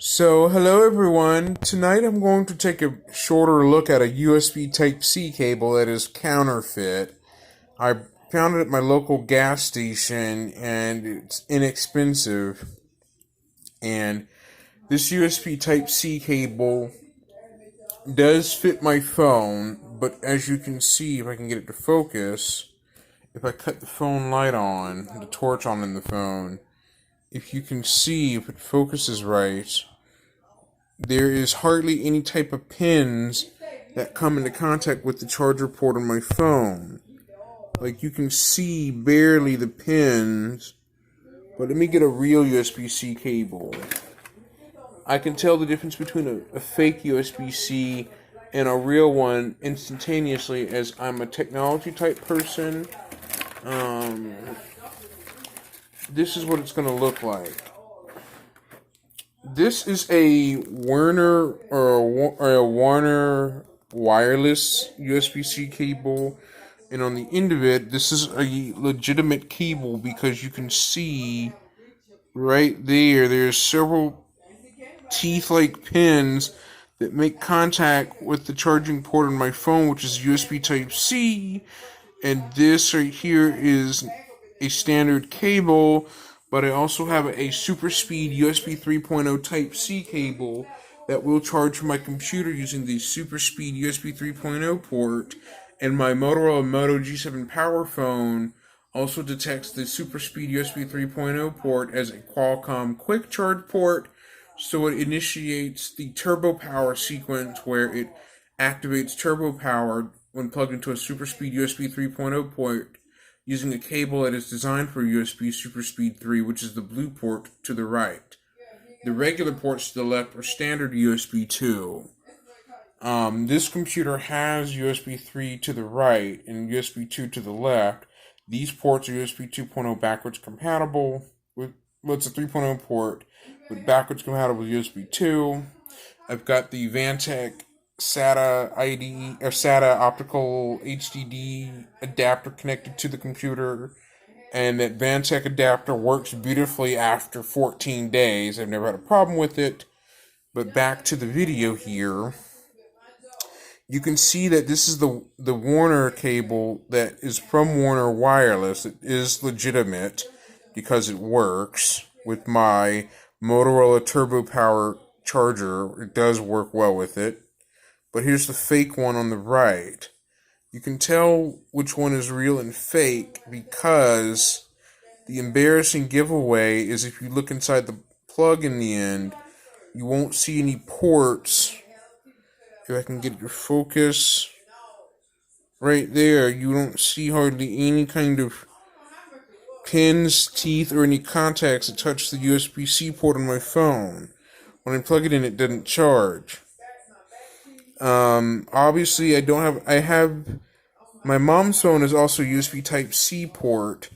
So, hello everyone. Tonight I'm going to take a shorter look at a USB Type-C cable that is counterfeit. I found it at my local gas station and it's inexpensive. And this USB Type-C cable does fit my phone, but as you can see, if I can get it to focus, if I cut the phone light on, the torch on in the phone, if you can see, if it focuses right, there is hardly any type of pins that come into contact with the charger port on my phone. Like, you can see barely the pins. But let me get a real USB-C cable. I can tell the difference between a fake USB-C and a real one instantaneously, as I'm a technology type person. This is what it's going to look like. This is a Werner or a Warner wireless USB-C cable, and on the end of it, this is a legitimate cable because you can see right there. There's several teeth-like pins that make contact with the charging port on my phone, which is USB Type-C, and this right here is a standard cable. But I also have a super speed USB 3.0 Type-C cable that will charge my computer using the super speed USB 3.0 port, and my Motorola Moto G7 Power phone also detects the super speed USB 3.0 port as a Qualcomm quick charge port, so it initiates the turbo power sequence where it activates turbo power when plugged into a super speed USB 3.0 port using a cable that is designed for USB Super Speed 3, which is the blue port to the right. The regular ports to the left are standard USB 2. This computer has USB 3 to the right and USB 2 to the left. These ports are USB 2.0 backwards compatible with, well, it's a 3.0 port with backwards compatible with USB 2. I've got the Vantech SATA ID or SATA optical HDD adapter connected to the computer, and that Vantech adapter works beautifully after 14 days. I've never had a problem with it. But back to the video here. You can see that this is the Warner cable that is from Warner Wireless. It is legitimate because it works with my Motorola Turbo Power charger. It does work well with it. But here's the fake one on the right. You can tell which one is real and fake because the embarrassing giveaway is if you look inside the plug in the end, you won't see any ports. If I can get your focus right there, you don't see hardly any kind of pins, teeth, or any contacts that touch the USB-C port on my phone. When I plug it in, it doesn't charge. Obviously, I have, my mom's phone is also USB Type-C port,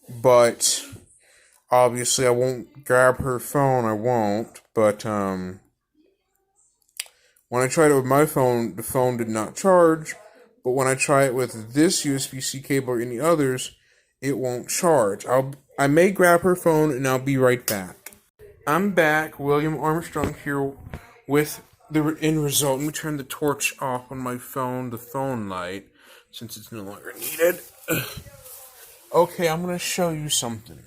but obviously I won't grab her phone, I won't, but, when I tried it with my phone, the phone did not charge, but when I try it with this USB-C cable or any others, it won't charge. I may grab her phone and I'll be right back. I'm back, William Armstrong here with the end result. Let me turn the torch off on my phone, the phone light, since it's no longer needed. Okay, I'm going to show you something.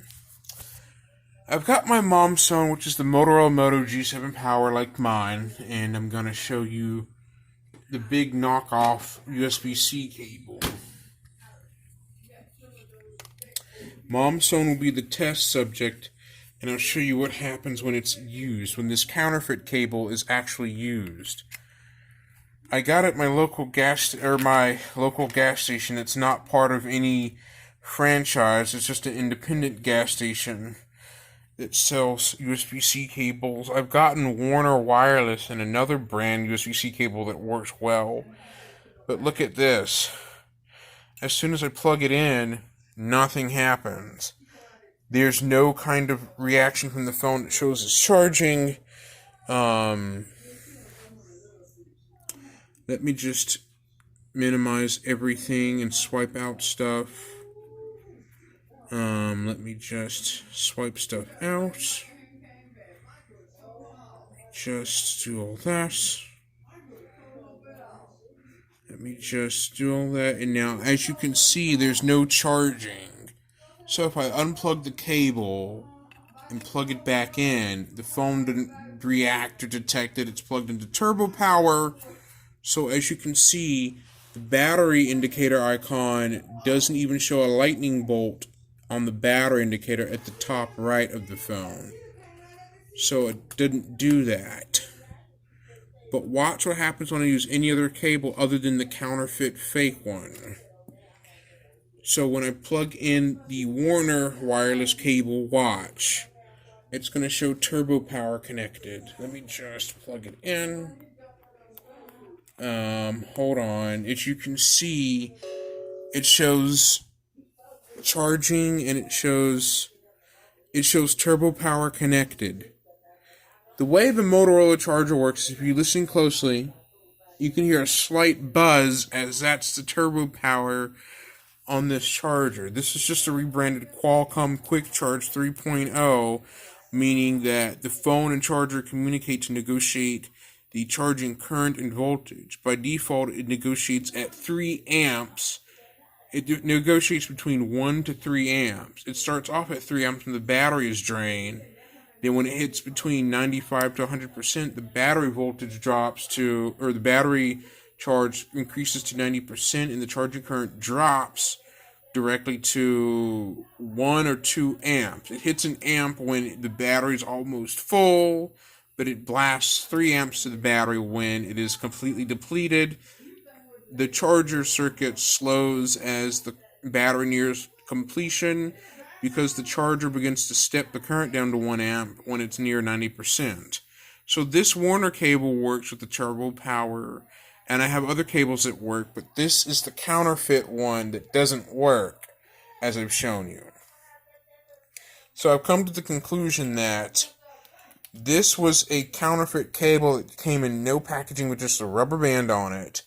I've got my mom's phone, which is the Motorola Moto G7 Power like mine, and I'm going to show you the big knockoff USB-C cable. Mom's phone will be the test subject, and I'll show you what happens when it's used, when this counterfeit cable is actually used. I got it at my local gas station. It's not part of any franchise. It's just an independent gas station that sells USB-C cables. I've gotten Warner Wireless and another brand USB-C cable that works well. But look at this. As soon as I plug it in, nothing happens. There's no kind of reaction from the phone that shows it's charging. Let me just minimize everything and swipe out stuff. Let me just swipe stuff out. just do all this. Let me just do all that. And now, as you can see, there's no charging. So if I unplug the cable and plug it back in, the phone didn't react or detect that it's plugged into turbo power. So as you can see, the battery indicator icon doesn't even show a lightning bolt on the battery indicator at the top right of the phone. So it didn't do that. But watch what happens when I use any other cable other than the counterfeit fake one. So when I plug in the Warner wireless cable, watch. It's going to show turbo power connected. Let me just plug it in. Hold on. As you can see, it shows charging and it shows turbo power connected. The way the Motorola charger works is if you listen closely, you can hear a slight buzz as that's the turbo power on this charger. This is just a rebranded Qualcomm Quick Charge 3.0, meaning that the phone and charger communicate to negotiate the charging current and voltage. By default, it negotiates at 3 amps. It negotiates between 1 to 3 amps. It starts off at 3 amps when the battery is drained. Then when it hits between 95 to 100%, the battery voltage drops to, or the battery charge increases to 90%, and the charging current drops directly to 1 or 2 amps. It hits an amp when the battery is almost full, but it blasts 3 amps to the battery when it is completely depleted. The charger circuit slows as the battery nears completion because the charger begins to step the current down to 1 amp when it's near 90%. So this Warner cable works with the turbo power, and I have other cables that work, but this is the counterfeit one that doesn't work, as I've shown you. So I've come to the conclusion that this was a counterfeit cable that came in no packaging with just a rubber band on it.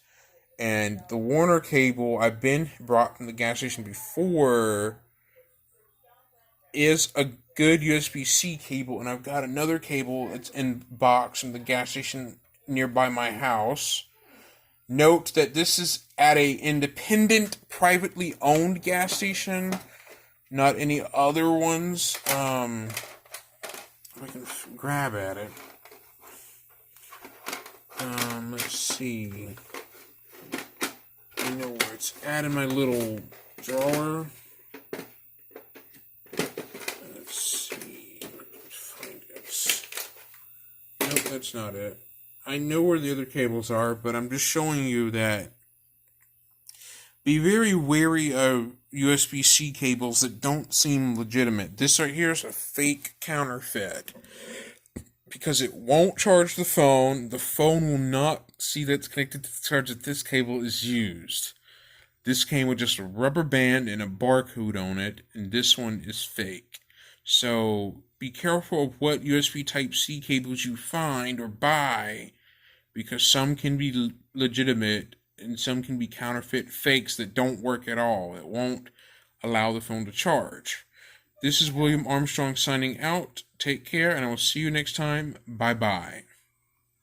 And the Warner cable I've been brought from the gas station before is a good USB-C cable, and I've got another cable that's in box from the gas station nearby my house. Note that this is at a independent, privately owned gas station, not any other ones. If I can grab at it. Let's see. I know where it's at in my little drawer. Let's see. Find it. Nope, that's not it. I know where the other cables are, but I'm just showing you that be very wary of USB-C cables that don't seem legitimate. This right here is a fake counterfeit because it won't charge the phone. The phone will not see that it's connected to the charge that this cable is used. This came with just a rubber band and a barcode on it, and this one is fake. So be careful of what USB Type-C cables you find or buy, because some can be legitimate and some can be counterfeit fakes that don't work at all. It won't allow the phone to charge. This is William Armstrong signing out. Take care, and I will see you next time. Bye-bye.